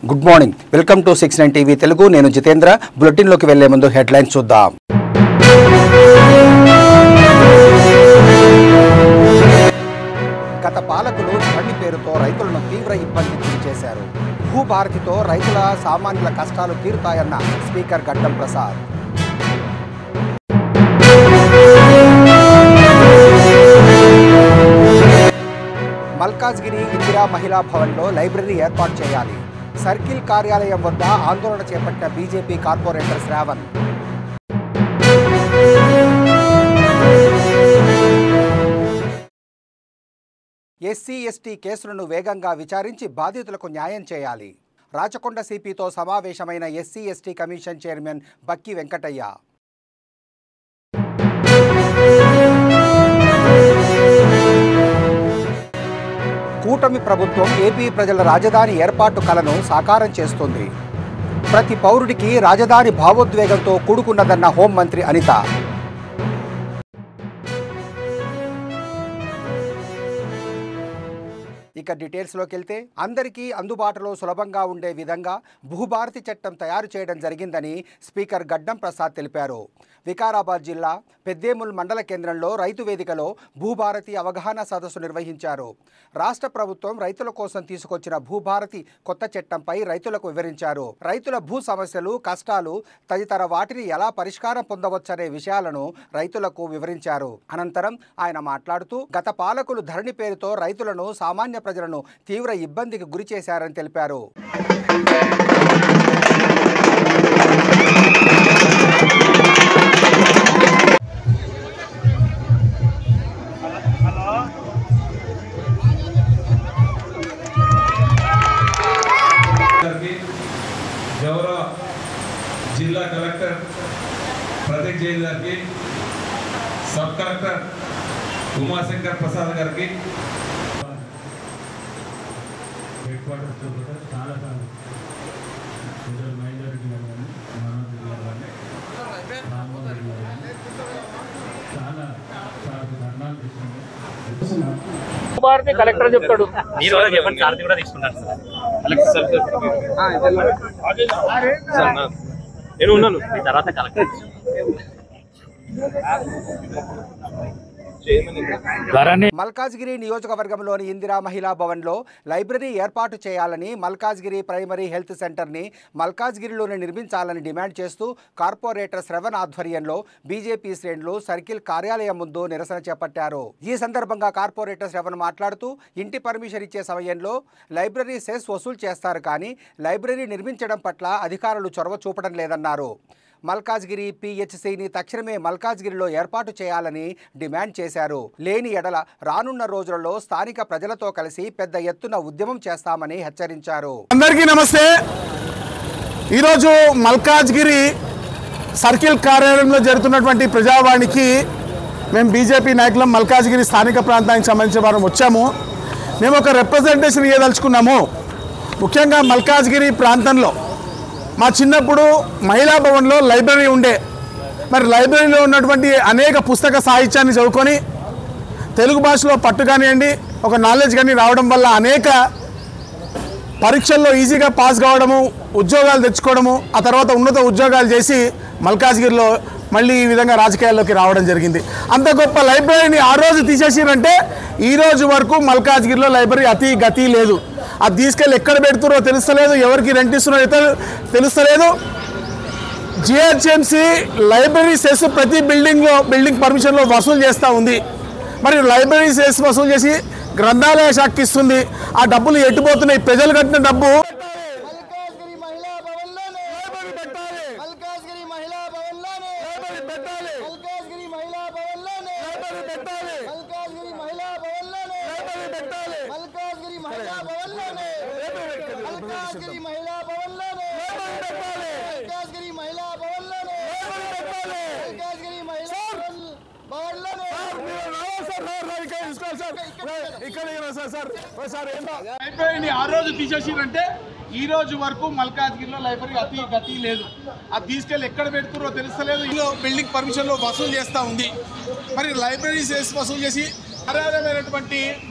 Good morning, welcome to 69 TV Telugu. నేను జితేంద్ర. బులెటిన్లోకి వెళ్లే ముందు హెడ్లైన్స్ చూద్దాం. గత పాలకులు ధరణి పేరుతో రైతులను తీవ్ర ఇబ్బందికి గురిచేశారు. భూభారతితో రైతుల సామాన్యుల కష్టాలు తీరుతాయన్న స్పీకర్ గడ్డం ప్రసాద్. మల్కాజ్గిరి ఇందిరా మహిళా భవన్లో లైబ్రరీ ఏర్పాటు చేయాలి. సర్కిల్ కార్యాలయం వద్ద ఆందోళన చేపట్టిన BJP corporator Shravan. SC ST కేసులను వేగంగా విచారించి బాధితులకు న్యాయం చేయాలి. రాచకొండ సిపితో సమావేశమైన ఎస్సీ ఎస్టీ కమిషన్ చైర్మన్ బక్కి వెంకటయ్య. కూటమి ప్రభుత్వం ఏపీ ప్రజల రాజధాని ఏర్పాటు కలను సాకారం చేస్తుంది. ప్రతి పౌరుడికి రాజధాని భావోద్వేగంతో కూడుకున్నదన్న హోంమంత్రి అనిత. ఇక డీటెయిల్స్లోకి వెళ్తే, అందరికీ అందుబాటులో సులభంగా ఉండే విధంగా భూభారతి చట్టం తయారు చేయడం జరిగిందని స్పీకర్ గడ్డం ప్రసాద్ తెలిపారు. వికారాబాద్ జిల్లా పెద్దేముల్ మండల కేంద్రంలో రైతు వేదికలో భూభారతి అవగాహన సదస్సు నిర్వహించారు. రాష్ట్ర ప్రభుత్వం రైతుల కోసం తీసుకొచ్చిన భూభారతి కొత్త చట్టంపై రైతులకు వివరించారు. రైతుల భూ సమస్యలు, కష్టాలు తదితర వాటిని ఎలా పరిష్కారం పొందవచ్చనే విషయాలను రైతులకు వివరించారు. అనంతరం ఆయన మాట్లాడుతూ, గత పాలకులు ధరణి పేరుతో రైతులను, సామాన్య ప్రజలను తీవ్ర ఇబ్బందికి గురి చేశారని తెలిపారు. గౌరవ జిల్లా కలెక్టర్ ప్రదీప్ జైన్ గారికి, సబ్ కలెక్టర్ ఉమాశంకర్ ప్రసాద్ గారికి, హెడ్ క్వార్టర్స్తో కూడా చాలా సార్లు మైనారిటీ కానీ మనోజ్ జిల్లా కానీ రామ్మోహన్ జిల్లా కానీ చాలా సార్లు ధర్నాలు తీసుకున్నాం. కలెక్టర్ చెప్తాడు, మీరు కూడా చెప్పండి. కార్తీ కూడా తీసుకుంటారు సార్. నేను ఉన్నాను, తర్వాత కలెక్టర్. మల్కాజ్గిరి నియోజకవర్గంలోని ఇందిరా మహిళా భవన్లో లైబ్రరీ ఏర్పాటు చేయాలని, మల్కాజ్గిరి ప్రైమరీ హెల్త్ సెంటర్ని మల్కాజ్గిరిలోనే నిర్మించాలని డిమాండ్ చేస్తూ కార్పొరేటర్ శ్రవణ్ ఆధ్వర్యంలో బీజేపీ శ్రేణులు సర్కిల్ కార్యాలయం ముందు నిరసన చేపట్టారు. ఈ సందర్భంగా కార్పొరేటర్ శ్రవణ్ మాట్లాడుతూ, ఇంటి పర్మిషన్ ఇచ్చే సమయంలో లైబ్రరీ సెస్ వసూలు చేస్తారు, కానీ లైబ్రరీ నిర్మించడం పట్ల అధికారులు చొరవ చూపడం లేదన్నారు. మల్కాజ్గిరి పిహెచ్సిని తక్షణమే మల్కాజ్గిరిలో ఏర్పాటు చేయాలని డిమాండ్ చేశారు. లేని ఎడల రానున్న రోజులలో స్థానిక ప్రజలతో కలిసి పెద్ద ఎత్తున ఉద్యమం చేస్తామని హెచ్చరించారు. అందరికీ నమస్తే. ఈరోజు మల్కాజ్గిరి సర్కిల్ కార్యాలయంలో జరుగుతున్నటువంటి ప్రజావాణికి మేము బీజేపీ నాయకులం మల్కాజ్గిరి స్థానిక ప్రాంతానికి సంబంధించిన వారు వచ్చాము. మేము ఒక రిప్రజెంటేషన్ ఇవ్వదలుచుకున్నాము. ముఖ్యంగా మల్కాజ్గిరి ప్రాంతంలో మా చిన్నప్పుడు మహిళా భవన్లో లైబ్రరీ ఉండే. మరి లైబ్రరీలో ఉన్నటువంటి అనేక పుస్తక సాహిత్యాన్ని చదువుకొని తెలుగు భాషలో పట్టు కానివ్వండి, ఒక నాలెడ్జ్ కానీ రావడం వల్ల అనేక పరీక్షల్లో ఈజీగా పాస్ కావడము, ఉద్యోగాలు తెచ్చుకోవడము, ఆ తర్వాత ఉన్నత ఉద్యోగాలు చేసి మల్కాజ్గిరిలో మళ్ళీ ఈ విధంగా రాజకీయాల్లోకి రావడం జరిగింది. అంత గొప్ప లైబ్రరీని ఆ రోజు తీసేసిరంటే ఈ రోజు వరకు మల్కాజ్గిరిలో లైబ్రరీ అతి గతి లేదు. అది తీసుకెళ్ళి ఎక్కడ పెడుతున్నారో తెలుస్తలేదు, ఎవరికి రెంట్ ఇస్తున్నారో తెలుస్తలేదు. జిహెచ్ఎంసీ లైబ్రరీ సెస్ ప్రతి బిల్డింగ్ పర్మిషన్లో వసూలు చేస్తూ ఉంది. మరి లైబ్రరీ సెస్ వసూలు చేసి గ్రంథాలయ శాఖకి ఇస్తుంది. ఆ డబ్బులు ఎట్టుపోతున్నాయి. ప్రజలు కట్టిన డబ్బు లైబ్రరీని ఆ రోజు తీసేసిరంటే ఈ రోజు వరకు మల్కాజ్గిరిలో లైబ్రరీ అతి గతి లేదు. అది తీసుకెళ్ళి ఎక్కడ పెడుతున్నారో తెలుస్తలేదు. బిల్డింగ్ పర్మిషన్లో వసూలు చేస్తూ ఉంది. మరి లైబ్రరీ వసూలు చేసి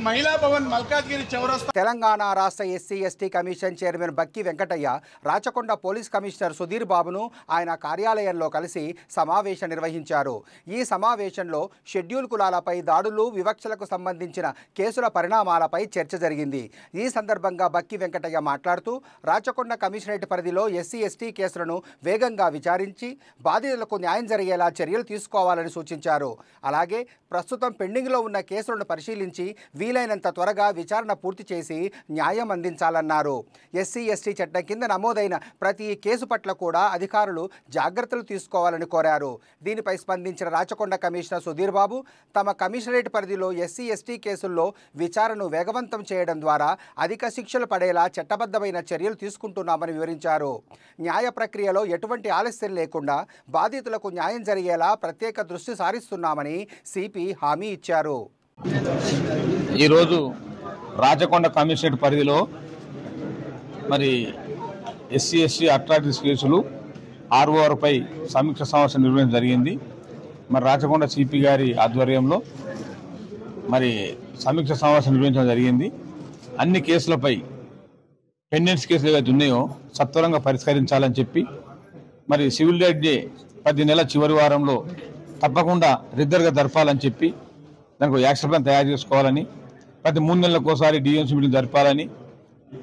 మహిళా భవన్ మల్కాజ్గిరి చౌరస్తా. తెలంగాణ రాష్ట్ర ఎస్సీ ఎస్టీ కమిషన్ చైర్మన్ బక్కి వెంకటయ్య రాచకొండ పోలీస్ కమిషనర్ సుధీర్ బాబును ఆయన కార్యాలయంలో కలిసి సమావేశం నిర్వహించారు. ఈ సమావేశంలో షెడ్యూల్ కులాలపై దాడులు, వివక్షలకు సంబంధించిన కేసుల పరిణామాలపై చర్చ జరిగింది. ఈ సందర్భంగా బక్కి వెంకటయ్య మాట్లాడుతూ రాచకొండ కమిషనరేట్ పరిధిలో ఎస్సీ ఎస్టీ కేసులను వేగంగా విచారించి బాధితులకు న్యాయం జరిగేలా చర్యలు తీసుకోవాలని సూచించారు. అలాగే ప్రస్తుతం పెండింగ్లో ఉన్న కేసులను పరిశీలించి వీలైనంత త్వరగా విచారణ పూర్తి చేసి న్యాయం అందించాలన్నారు. ఎస్సీ ఎస్టీ చట్టం కింద నమోదైన ప్రతి కేసు పట్ల కూడా అధికారులు జాగ్రత్తలు తీసుకోవాలని కోరారు. దీనిపై స్పందించిన రాచకొండ కమిషనర్ సుధీర్ బాబు తమ కమిషనరేట్ పరిధిలో ఎస్సీ ఎస్టీ కేసుల్లో విచారణను వేగవంతం చేయడం ద్వారా అధిక శిక్షలు పడేలా చట్టబద్ధమైన చర్యలు తీసుకుంటున్నామని వివరించారు. న్యాయ ప్రక్రియలో ఎటువంటి ఆలస్యం లేకుండా బాధితులకు న్యాయం జరిగేలా ప్రత్యేక దృష్టి సారిస్తున్నామని సిపి హామీ ఇచ్చారు. ఈరోజు రాచకొండ కమిషనరేట్ పరిధిలో మరి ఎస్సీ ఎస్టీ అట్రాసిటీస్ కేసులు ఆర్ఓఆర్పై సమీక్ష సమావేశం నిర్వహించడం జరిగింది. మరి రాచకొండ సిపి గారి ఆధ్వర్యంలో మరి సమీక్ష సమావేశం నిర్వహించడం జరిగింది. అన్ని కేసులపై పెండెన్స్ కేసులు ఏవైతే ఉన్నాయో సత్వరంగా పరిష్కరించాలని చెప్పి మరి సివిల్ రైట్ డే ప్రతి నెల చివరి వారంలో తప్పకుండా రిద్దర్గా జరపాలని చెప్పి దానికి యాక్షన్ ప్లాన్ తయారు చేసుకోవాలని, ప్రతి 3 నెలలకు ఒకసారి డిఎంసీ మీటింగ్ జరపాలని,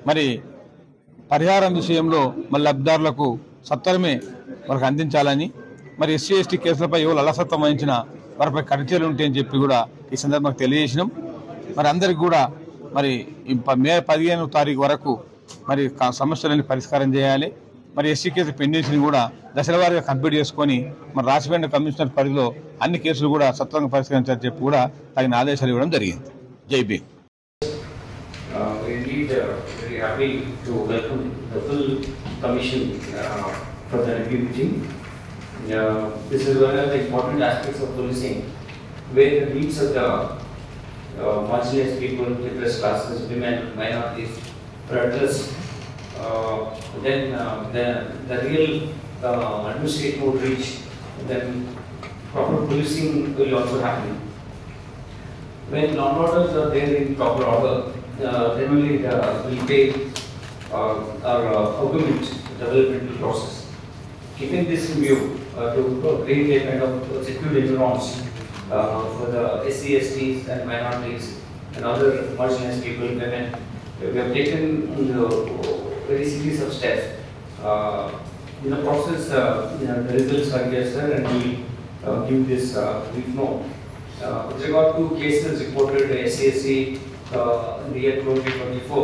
మరి పరిహారం విషయంలో మళ్ళీ లబ్ధిదారులకు సత్వరమే వారికి అందించాలని, మరి ఎస్సీ ఎస్టీ కేసులపై ఎవరు అలసత్వం వహించిన వారిపై కఠిన ఉంటాయని చెప్పి కూడా ఈ సందర్భంగా తెలియజేసినాం. మరి అందరికి కూడా మరి మే 15వ తారీఖు వరకు మరి సమస్యలన్నీ పరిష్కారం చేయాలి. మరి ఎస్సీ కేసు పెండెన్సీని కూడా దశల వారీగా కంప్లీట్ చేసుకొని మరి రాచకొండ కమిషనర్ పరిధిలో అన్ని కేసులు కూడా సత్వరంగా పరిష్కరించాలని చెప్పి కూడా తగిన ఆదేశాలు ఇవ్వడం జరిగింది. జై Bhim. Very happy to welcome the full commission for the review meeting. This is one of the important aspects of policing, where the needs of the marginalized people, depressed classes, women, minorities are addressed. Then the real administration would reach, then proper policing will also happen. When law and orders are there in proper order, then only will pay our augment developmental process. Keeping this in view, to create a kind of secure environment for the SC, STs and minorities and other marginalized people, women, we have taken very series of steps. In the process, the results are here, sir, and we will give this brief note. With regard to cases reported SCSC in the year 2024,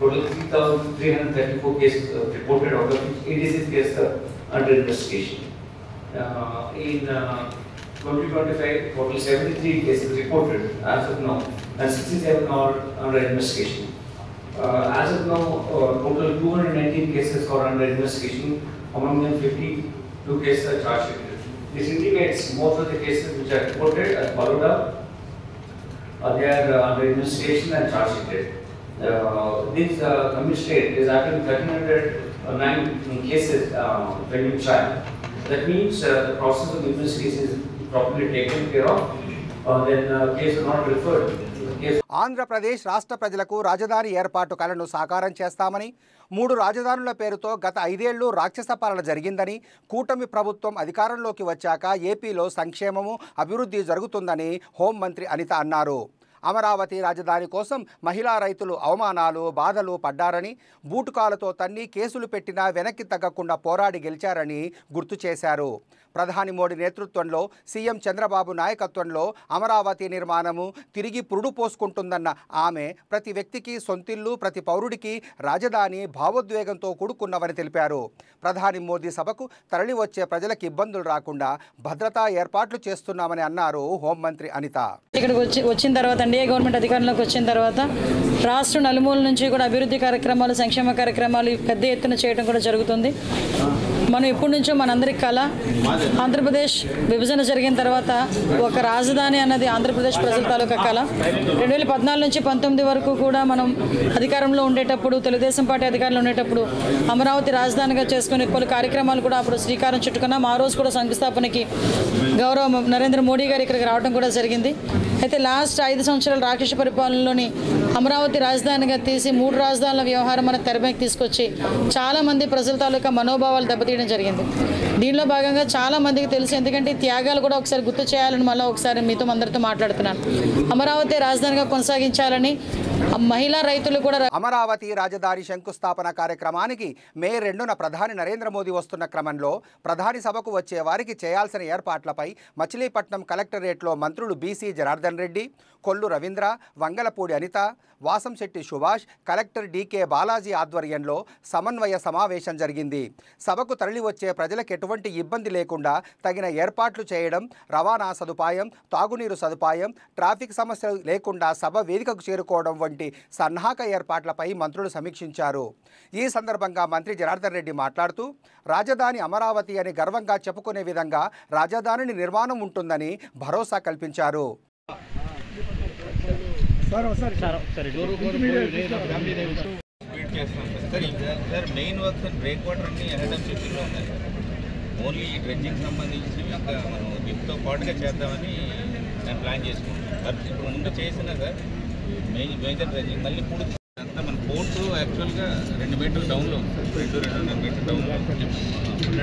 total 3,334 cases reported, out of which 86 cases are under investigation. In 2025, total 73 cases reported as of now, and 67 are under investigation. As of now, total 219 cases are under investigation. Among them, 52 cases are charge sheeted. This indicates most of the cases which are reported as followed up. They are under investigation and charge sheeted. This commissionerate is having 1,309 cases pending trial. That means the process of investigation is properly taken care of. Then case is not referred. Andhra Pradesh రాష్ట్ర ప్రజలకు రాజధాని ఏర్పాటు కలను సాకారం చేస్తామని, 3 రాజధానుల పేరుతో గత 5 ఏళ్లు రాక్షస పాలన జరిగిందని, కూటమి ప్రభుత్వం అధికారంలోకి వచ్చాక ఏపీలో సంక్షేమము, అభివృద్ధి జరుగుతుందని హోంమంత్రి అనిత అన్నారు. అమరావతి రాజధాని కోసం మహిళా రైతులు అవమానాలు, బాధలు పడ్డారని, బూటుకాలతో తన్ని కేసులు పెట్టినా వెనక్కి తగ్గకుండా పోరాడి గెలిచారని గుర్తు చేశారు. ప్రధాని మోడీ నేతృత్వంలో సీఎం చంద్రబాబు నాయకత్వంలో అమరావతి నిర్మాణము తిరిగి పురుడు పోసుకుంటుందన్న ఆమె ప్రతి వ్యక్తికి సొంతిల్లు, ప్రతి పౌరుడికి రాజధాని భావోద్వేగంతో కూడుకున్నవని తెలిపారు. ప్రధాని మోదీ సభకు తరలి వచ్చే ప్రజలకు ఇబ్బందులు రాకుండా భద్రతా ఏర్పాట్లు చేస్తున్నామని అన్నారు హోంమంత్రి అనిత. ఇక్కడికి వచ్చిన తర్వాత ఎన్డీఏ గవర్నమెంట్ అధికారంలోకి వచ్చిన తర్వాత రాష్ట్ర నలుమూల నుంచి కూడా అభివృద్ధి కార్యక్రమాలు, సంక్షేమ కార్యక్రమాలు పెద్ద ఎత్తున చేయడం కూడా జరుగుతుంది. మనం ఎప్పటి నుంచో మనందరి కళ, ఆంధ్రప్రదేశ్ విభజన జరిగిన తర్వాత ఒక రాజధాని అన్నది ఆంధ్రప్రదేశ్ ప్రజల తాలూకా కళ. 2014 నుంచి 19 వరకు కూడా మనం అధికారంలో ఉండేటప్పుడు, తెలుగుదేశం పార్టీ అధికారంలో ఉండేటప్పుడు అమరావతి రాజధానిగా చేసుకుని పలు కార్యక్రమాలు కూడా అప్పుడు శ్రీకారం చుట్టుకున్నాం. ఆ రోజు కూడా శంకుస్థాపనకి గౌరవ నరేంద్ర మోడీ గారు ఇక్కడికి రావడం కూడా జరిగింది. అయితే లాస్ట్ 5 సంవత్సరాల రాక్షస పరిపాలనలోని అమరావతి రాజధానిగా తీసి 3 రాజధానుల వ్యవహారం మన తెరపైకి తీసుకొచ్చి చాలామంది ప్రజల తాలూకా మనోభావాలు దెబ్బతీయడం జరిగింది. దీనిలో భాగంగా చాలామందికి తెలుసు, ఎందుకంటే త్యాగాలు కూడా ఒకసారి గుర్తు చేయాలని మళ్ళీ ఒకసారి మీతో అందరితో మాట్లాడుతున్నాను. అమరావతి రాజధానిగా కొనసాగించాలని మహిళా రైతులు కూడా అమరావతి రాజధాని శంకుస్థాపన కార్యక్రమానికి మే 2న ప్రధాని నరేంద్ర మోదీ వస్తున్న క్రమంలో ప్రధాని సభకు వచ్చే వారికి చేయాల్సిన ఏర్పాట్లపై మచిలీపట్నం కలెక్టరేట్లో మంత్రులు BC Janardhan Reddy, Kollu Ravindra, Vangalapudi Anitha, Vasamsetti Subhash, collector DK Balaji ఆధ్వర్యంలో సమన్వయ సమావేశం జరిగింది. సభకు తరలివచ్చే ప్రజలకు ఎటువంటి ఇబ్బంది లేకుండా తగిన ఏర్పాట్లు చేయడం, రవాణా సదుపాయం, తాగునీరు సదుపాయం, ట్రాఫిక్ సమస్యలు లేకుండా సభ వేదికకు చేరుకోవడం వంటి సన్నాహక ఏర్పాట్లపై మంత్రులు సమీక్షించారు. ఈ సందర్భంగా మంత్రి జనార్దన్ రెడ్డి మాట్లాడుతూ, రాజధాని అమరావతి అని గర్వంగా చెప్పుకునే విధంగా రాజధాని నిర్మాణం ఉంటుందని భరోసా కల్పించారు. మెయిన్ వర్క్స్ బ్రేక్ వాటర్ అన్ని అహెడ్ షెడ్యూల్లో ఉన్నాయి. ఓన్లీ డ్రెడ్జింగ్ సంబంధించి ఇంకా మనం దీంతో పాటుగా చేద్దామని నేను ప్లాన్ చేసుకున్నాను. ఇప్పుడు ముందు చేసిన సార్ మేజర్ డ్రెడ్జింగ్ మళ్ళీ పూర్తి అంతా మన పోర్టు యాక్చువల్గా 2 మీటర్లు డౌన్లో ఉంది సార్. 2.5 మీటర్ డౌన్లో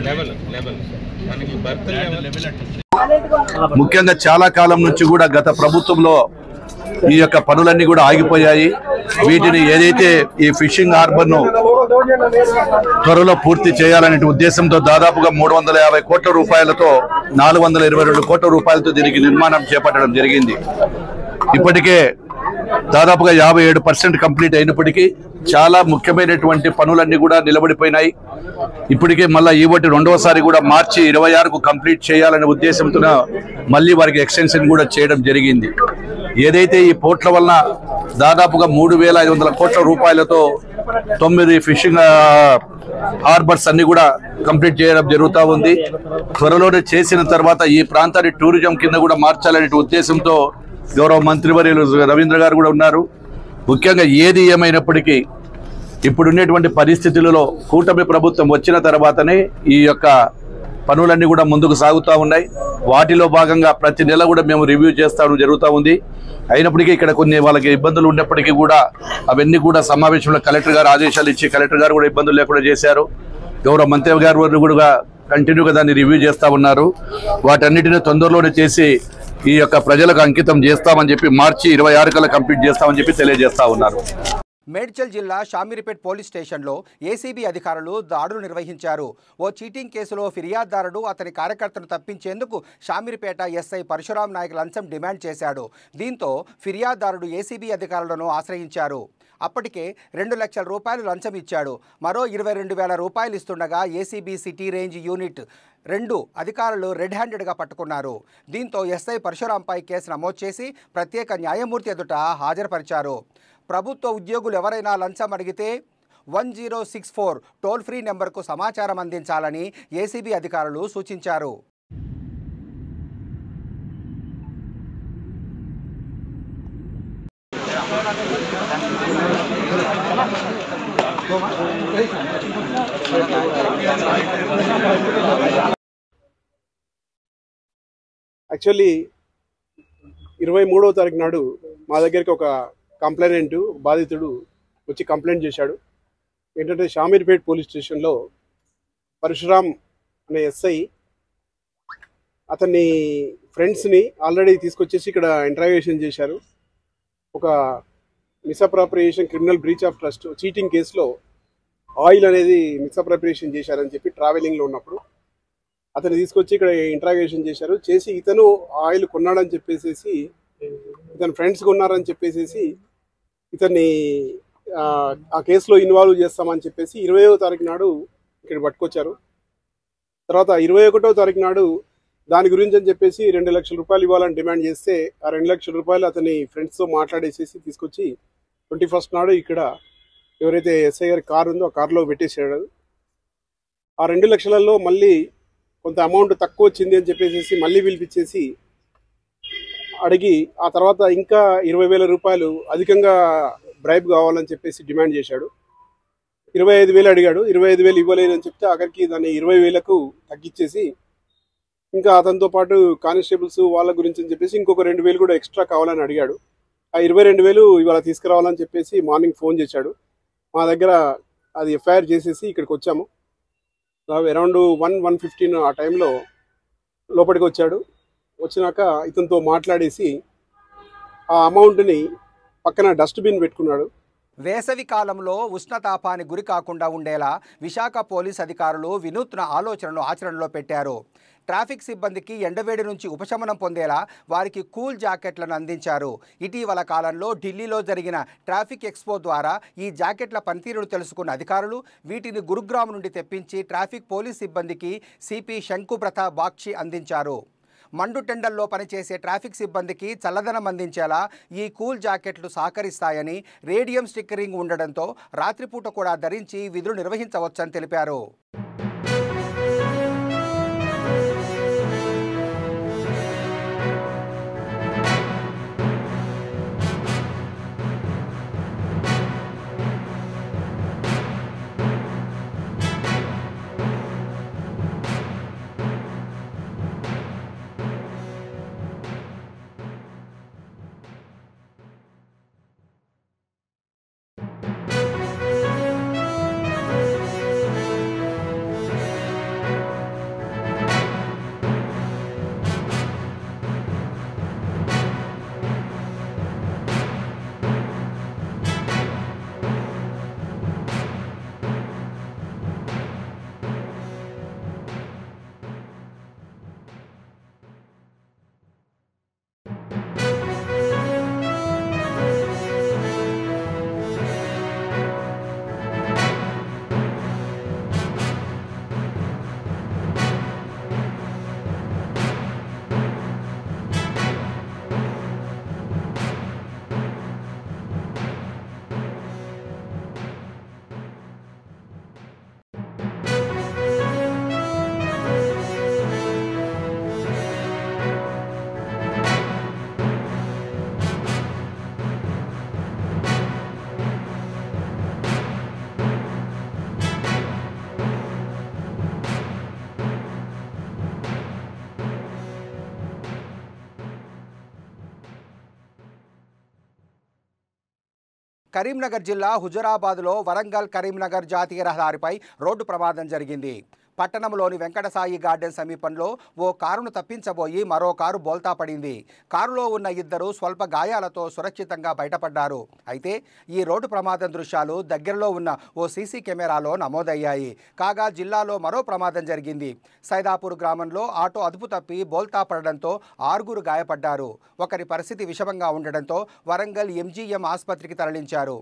లెవెల్ మనకి బర్త్ లెవెల్. ముఖ్యంగా చాలా కాలం నుంచి కూడా గత ప్రభుత్వంలో ఈ యొక్క పనులన్నీ కూడా ఆగిపోయాయి. వీటిని ఏదైతే ఈ ఫిషింగ్ హార్బర్ను త్వరలో పూర్తి చేయాలనే ఉద్దేశంతో దాదాపుగా 350 కోట్ల రూపాయలతో 422 కోట్ల రూపాయలతో దీనికి నిర్మాణం చేపట్టడం జరిగింది. ఇప్పటికే దాదాపుగా 57% కంప్లీట్ అయినప్పటికీ చాలా ముఖ్యమైనటువంటి పనులన్నీ కూడా నిలబడిపోయినాయి. ఇప్పటికే మళ్ళీ ఈవోటి 2వసారి కూడా మార్చి 26కు కంప్లీట్ చేయాలనే ఉద్దేశంతో మళ్ళీ వారికి ఎక్స్టెన్షన్ కూడా చేయడం జరిగింది. ఏదైతే ఈ పోర్ట్ల వలన దాదాపుగా 3,500 కోట్ల రూపాయలతో 9 ఫిషింగ్ హార్బర్స్ అన్ని కూడా కంప్లీట్ చేయడం జరుగుతూ ఉంది. త్వరలోనే చేసిన తర్వాత ఈ ప్రాంతాన్ని టూరిజం కింద కూడా మార్చాలనే ఉద్దేశంతో గౌరవ మంత్రివర్యులు రవీంద్ర గారు కూడా ఉన్నారు. ముఖ్యంగా ఏది ఏమైనప్పటికీ ఇప్పుడున్నటువంటి పరిస్థితులలో కూటమి ప్రభుత్వం వచ్చిన తర్వాతనే ఈ యొక్క పనులన్నీ కూడా ముందుకు సాగుతూ ఉన్నాయి. వాటిలో భాగంగా ప్రతి నెల కూడా మేము రివ్యూ చేస్తాం జరుగుతూ ఉంది. అయినప్పటికీ ఇక్కడ కొన్ని వాళ్ళకి ఇబ్బందులు ఉన్నప్పటికీ కూడా అవన్నీ కూడా సమావేశంలో కలెక్టర్ గారు ఆదేశాలు ఇచ్చి కలెక్టర్ గారు కూడా ఇబ్బందులు లేకుండా చేశారు. గౌరవ మంత్రి గారు కూడా కంటిన్యూగా దాన్ని రివ్యూ చేస్తూ ఉన్నారు. వాటన్నిటిని తొందరలోనే చేసి ఈ యొక్క ప్రజలకు అంకితం చేస్తామని చెప్పి మార్చి 26 కల్లా కంప్లీట్ చేస్తామని చెప్పి తెలియజేస్తా ఉన్నారు. మేడ్చల్ జిల్లా షామీర్పేట్ పోలీస్ స్టేషన్లో ఏసీబీ అధికారులు దాడులు నిర్వహించారు. ఓ చీటింగ్ కేసులో ఫిర్యాదుదారుడు అతని కార్యకర్తను తప్పించేందుకు షామీర్పేట ఎస్ఐ పరశురాం నాయక్ లంచం డిమాండ్ చేశాడు. దీంతో ఫిర్యాదుదారుడు ఏసీబీ అధికారులను ఆశ్రయించారు. అప్పటికే 2 లక్షల రూపాయలు లంచం ఇచ్చాడు. మరో 22,000 రూపాయలు ఇస్తుండగా ఏసీబీ సిటీ రేంజ్ యూనిట్ 2 అధికారులు రెడ్ హ్యాండెడ్గా పట్టుకున్నారు. దీంతో ఎస్ఐ పరశురాంపై కేసు నమోదు చేసి ప్రత్యేక న్యాయమూర్తి ఎదుట హాజరుపరిచారు. ప్రభుత్వ ఉద్యోగులు ఎవరైనా లంచం అడిగితే 1064 టోల్ ఫ్రీ నెంబర్కు సమాచారం అందించాలని ఏసీబీ అధికారులు సూచించారు. యాక్చువల్లీ 23వ తారీఖు నాడు మా దగ్గరికి ఒక కంప్లైనెంట్ బాధితుడు వచ్చి కంప్లైంట్ చేశాడు. ఏంటంటే షామీర్పేట్ పోలీస్ స్టేషన్లో పరశురాం అనే ఎస్ఐ అతన్ని ఫ్రెండ్స్ని ఆల్రెడీ తీసుకొచ్చేసి ఇక్కడ ఇంటరాగేషన్ చేశారు. ఒక misappropriation criminal breach of trust cheating కేసులో ఆయిల్ అనేది మిస్అప్రాప్రియేషన్ చేశారని చెప్పి ట్రావెలింగ్లో ఉన్నప్పుడు అతన్ని తీసుకొచ్చి ఇక్కడ ఇంటరాగేషన్ చేశారు. చేసి ఇతను ఆయిల్ కొన్నాడని చెప్పేసి ఇతను ఫ్రెండ్స్ కొన్నారని చెప్పేసి ఇతన్ని ఆ కేసులో ఇన్వాల్వ్ చేస్తామని చెప్పేసి 20వ తారీఖు నాడు ఇక్కడ పట్టుకొచ్చారు. తర్వాత 21వ తారీఖు నాడు దాని గురించి అని చెప్పేసి 2 లక్షల రూపాయలు ఇవ్వాలని డిమాండ్ చేస్తే ఆ 2 లక్షల రూపాయలు అతని ఫ్రెండ్స్తో మాట్లాడేసేసి తీసుకొచ్చి 21st నాడు ఇక్కడ ఎవరైతే ఎస్ఐ గారి కారు ఉందో ఆ కారులో పెట్టేసాడు. ఆ 2 లక్షలలో మళ్ళీ కొంత అమౌంట్ తక్కువ వచ్చింది అని చెప్పేసి మళ్ళీ పిలిపించేసి అడిగి ఆ తర్వాత ఇంకా 20,000 రూపాయలు అధికంగా బ్రైబ్ కావాలని చెప్పేసి డిమాండ్ చేశాడు. 25,000 అడిగాడు. 25,000 ఇవ్వలేదని చెప్తే ఆఖరికి దాన్ని 20,000కు తగ్గించేసి ఇంకా అతనితో పాటు కానిస్టేబుల్స్ వాళ్ళ గురించి అని చెప్పేసి ఇంకొక 2,000 కూడా ఎక్స్ట్రా కావాలని అడిగాడు. ఆ 22,000 ఇవాళ తీసుకురావాలని చెప్పేసి మార్నింగ్ ఫోన్ చేశాడు. మా దగ్గర అది ఎఫ్ఐఆర్ చేసేసి ఇక్కడికి వచ్చాము. అరౌండ్ 1:15 ఆ టైంలో లోపలికి వచ్చాడు. వచ్చినాక ఇతనితో మాట్లాడేసి ఆ అమౌంట్ని పక్కన డస్ట్బిన్ పెట్టుకున్నాడు. వేసవి కాలంలో ఉష్ణతాపానికి గురి కాకుండా ఉండేలా విశాఖ పోలీస్ అధికారులు వినూత్న ఆలోచనను ఆచరణలో పెట్టారు. ట్రాఫిక్ సిబ్బందికి ఎండవేడి నుంచి ఉపశమనం పొందేలా వారికి కూల్ జాకెట్లను అందించారు. ఇటీవల కాలంలో ఢిల్లీలో జరిగిన ట్రాఫిక్ ఎక్స్పో ద్వారా ఈ జాకెట్ల పనితీరును తెలుసుకున్న అధికారులు వీటిని గురుగ్రామ్ నుండి తెప్పించి ట్రాఫిక్ పోలీస్ సిబ్బందికి సిపి శంకుబ్రత బాక్షి అందించారు. మండు టెండల్లో పనిచేసే ట్రాఫిక్ సిబ్బందికి చల్లదనం అందించేలా ఈ కూల్ జాకెట్లు సహకరిస్తాయని, రేడియం స్టిక్కరింగ్ ఉండడంతో రాత్రిపూట కూడా ధరించి విధులు నిర్వహించవచ్చని తెలిపారు. కరీంనగర్ జిల్లా హుజురాబాద్లో వరంగల్ కరీంనగర్ జాతీయ రహదారిపై రోడ్డు ప్రమాదం జరిగింది. పట్టణంలోని వెంకటసాయి గార్డెన్ సమీపంలో ఓ కారును తప్పించబోయి మరో కారు బోల్తా పడింది. కారులో ఉన్న ఇద్దరు స్వల్ప గాయాలతో సురక్షితంగా బయటపడ్డారు. అయితే ఈ రోడ్డు ప్రమాదం దృశ్యాలు దగ్గరలో ఉన్న ఓ సీసీ కెమెరాలో నమోదయ్యాయి. కాగా జిల్లాలో మరో ప్రమాదం జరిగింది. సైదాపూర్ గ్రామంలో ఆటో అదుపు తప్పి బోల్తా పడడంతో 6 గాయపడ్డారు. ఒకరి పరిస్థితి విషమంగా ఉండడంతో వరంగల్ ఎంజీఎం ఆసుపత్రికి తరలించారు.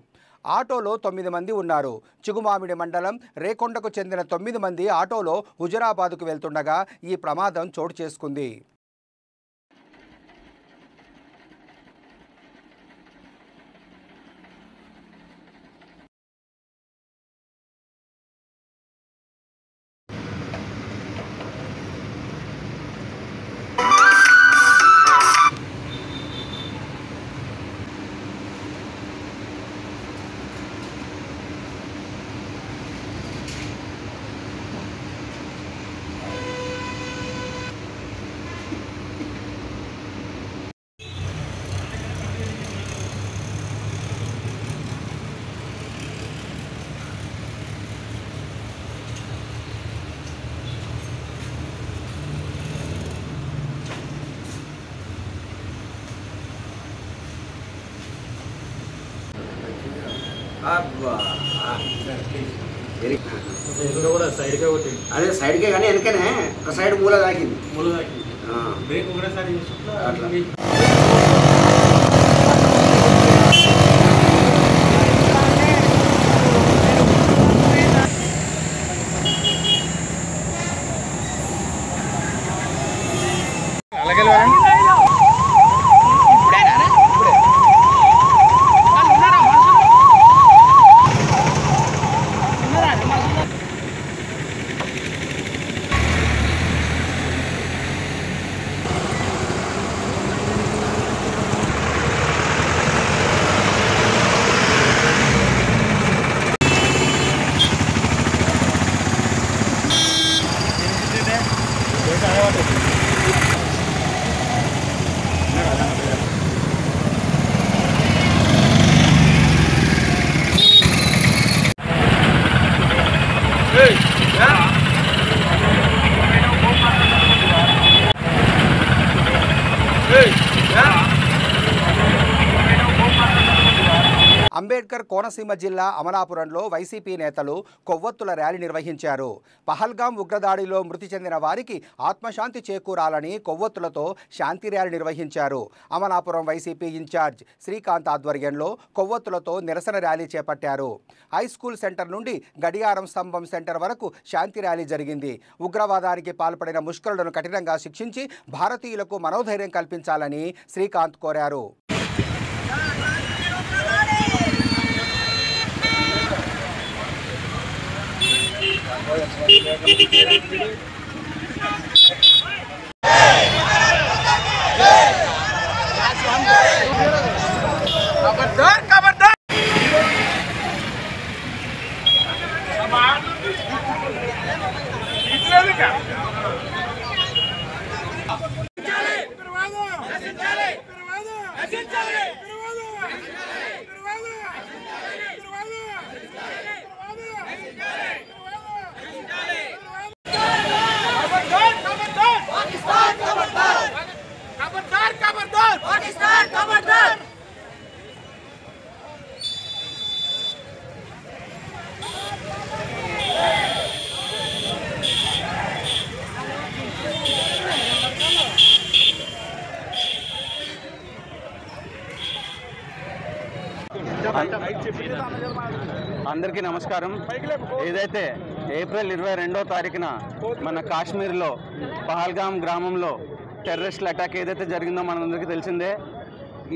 ఆటోలో 9 మంది ఉన్నారు. చిగుమామిడి మండలం రేకొండకు చెందిన 9 మంది ఆటోలో హుజురాబాద్కు వెళ్తుండగా ఈ ప్రమాదం చోటు చేసుకుంది. అదే సైడ్కే కానీ వెనకనే ఒక సైడ్ మూల తాకింది. బ్రేక్ ఒకటేసారి Gracias. కోనసీమ జిల్లా అమలాపురంలో వైసీపీ నేతలు కొవ్వొత్తుల ర్యాలీ నిర్వహించారు. పహల్గాం ఉగ్రదాడిలో మృతి చెందిన వారికి ఆత్మశాంతి చేకూరాలని కొవ్వొత్తులతో శాంతి ర్యాలీ నిర్వహించారు. అమలాపురం వైసీపీ ఇన్ఛార్జ్ శ్రీకాంత్ ఆధ్వర్యంలో కొవ్వొత్తులతో నిరసన ర్యాలీ చేపట్టారు. హైస్కూల్ సెంటర్ నుండి గడియారం స్తంభం సెంటర్ వరకు శాంతి ర్యాలీ జరిగింది. ఉగ్రవాదానికి పాల్పడిన ముష్కరులను కఠినంగా శిక్షించి భారతీయులకు మనోధైర్యం కల్పించాలని శ్రీకాంత్ కోరారు. అందరికీ నమస్కారం. ఏదైతే ఏప్రిల్ 22వ తారీఖున మన కాశ్మీర్లో పహల్గాం గ్రామంలో టెర్రరిస్టుల అటాక్ ఏదైతే జరిగిందో మనందరికీ తెలిసిందే.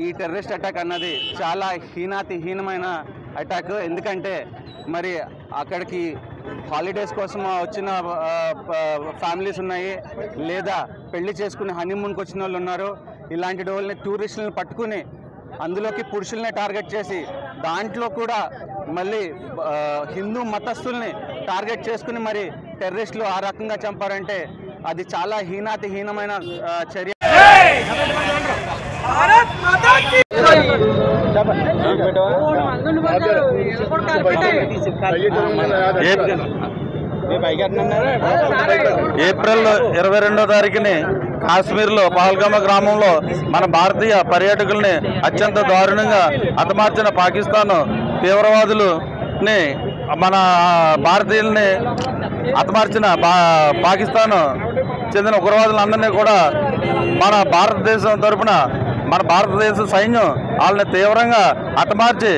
ఈ టెర్రరిస్ట్ అటాక్ అన్నది చాలా హీనమైన అటాక్. ఎందుకంటే మరి అక్కడికి హాలిడేస్ కోసం వచ్చిన ఫ్యామిలీస్ ఉన్నాయి, లేదా పెళ్లి చేసుకుని హనీమూన్కి వచ్చిన వాళ్ళు ఉన్నారు. ఇలాంటి వాళ్ళని టూరిస్టులను పట్టుకుని అందులోకి పురుషుల్ని టార్గెట్ చేసి దాంట్లో కూడా మళ్ళీ హిందూ మతస్థుల్ని టార్గెట్ చేసుకుని మరి టెర్రరిస్టులు ఆ రకంగా చంపారంటే అది చాలా హీనమైన చర్య. ఏప్రిల్ 22వ తారీఖుని కాశ్మీర్లో పహల్గామ గ్రామంలో మన భారతీయ పర్యాటకుల్ని అత్యంత దారుణంగా హతమార్చిన పాకిస్తాన్ తీవ్రవాదులని మన భారతీయుల్ని హతమార్చిన పాకిస్తాన్ చెందిన ఉగ్రవాదులందరినీ కూడా మన భారతదేశం తరఫున మన భారతదేశ సైన్యం వాళ్ళని తీవ్రంగా హతమార్చి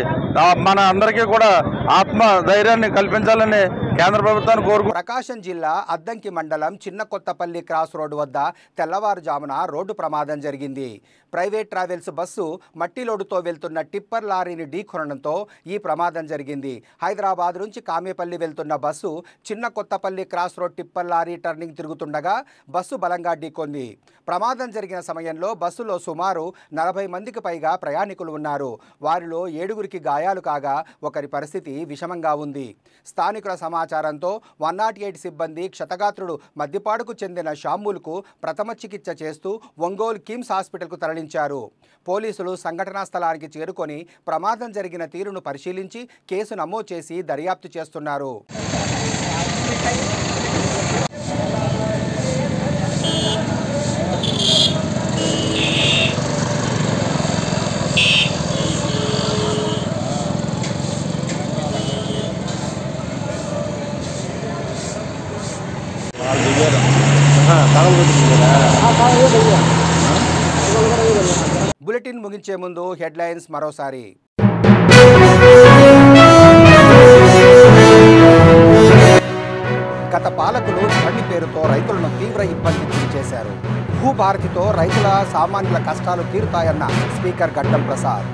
మన అందరికీ కూడా ఆత్మ ధైర్యాన్ని కల్పించాలని కేంద్ర ప్రభుత్వాన్ని కోరుకుంటున్నాం. ప్రకాశం జిల్లా అద్దంకి మండలం చిన్న కొత్తపల్లి క్రాస్ రోడ్డు వద్ద తెల్లవారుజామున రోడ్డు ప్రమాదం జరిగింది. ప్రైవేట్ ట్రావెల్స్ బస్సు మట్టి లోడుతో వెళ్తున్న టిప్పర్ లారీని ఢీకొనడంతో ఈ ప్రమాదం జరిగింది. హైదరాబాద్ నుంచి కామేపల్లి వెళ్తున్న బస్సు చిన్న కొత్తపల్లి cross road tipper lorry turning తిరుగుతుండగా బస్సు బలంగా ఢీకొంది. ప్రమాదం జరిగిన సమయంలో బస్సులో సుమారు 40 మందికి పైగా ప్రయాణికులు ఉన్నారు. వారిలో 7గురికి గాయాలు కాగా ఒకరి పరిస్థితి విషమంగా ఉంది. స్థానికుల సమాచారంతో 108 సిబ్బంది క్షతగాత్రుడు మద్దిపాడుకు చెందిన షామూల్కు ప్రథమ చికిత్స చేస్తూ ఒంగోలు కిమ్స్ హాస్పిటల్కు తరలించారు. పోలీసులు సంఘటనా స్థలానికి చేరుకొని ప్రమాదం జరిగిన తీరును పరిశీలించి కేసు నమోదు చేసి దర్యాప్తు చేస్తున్నారు. బులెటిన్ ముగించే ముందు హెడ్లైన్స్ మరోసారి. గత పాలకులు ధరణి పేరుతో రైతులను తీవ్ర ఇబ్బంది చేశారు. భూభారతితో రైతుల సామాన్యుల కష్టాలు తీరుతాయన్న స్పీకర్ గడ్డం ప్రసాద్.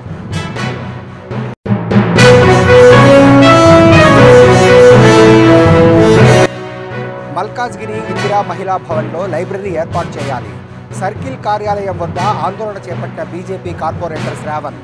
మల్కాజ్గిరి ఇందిరా మహిళా భవన్లో లైబ్రరీ ఏర్పాటు చేయాలి. సర్కిల్ కార్యాలయం వద్ద ఆందోళన చేపట్టిన BJP corporator Shravan.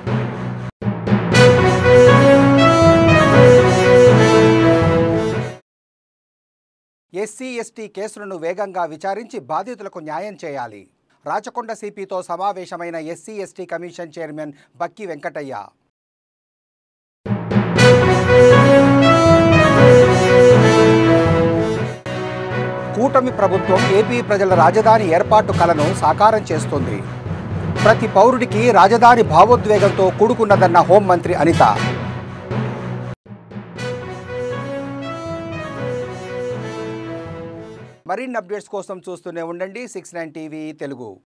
SC ST కేసులను వేగంగా విచారించి బాధితులకు న్యాయం చేయాలి. రాచకొండ సిపితో సమావేశమైన ఎస్సీ ఎస్టీ కమిషన్ చైర్మన్ బక్కి వెంకటయ్య. కూటమి ప్రభుత్వం ఏపీ ప్రజల రాజధాని ఏర్పాటు కలను సాకారం చేస్తుంది. ప్రతి పౌరుడికి రాజధాని భావోద్వేగంతో కూడుకున్నదన్న హోంమంత్రి అనిత. మరిన్ని అప్డేట్స్ కోసం చూస్తూనే ఉండండి 69 టీవీ తెలుగు.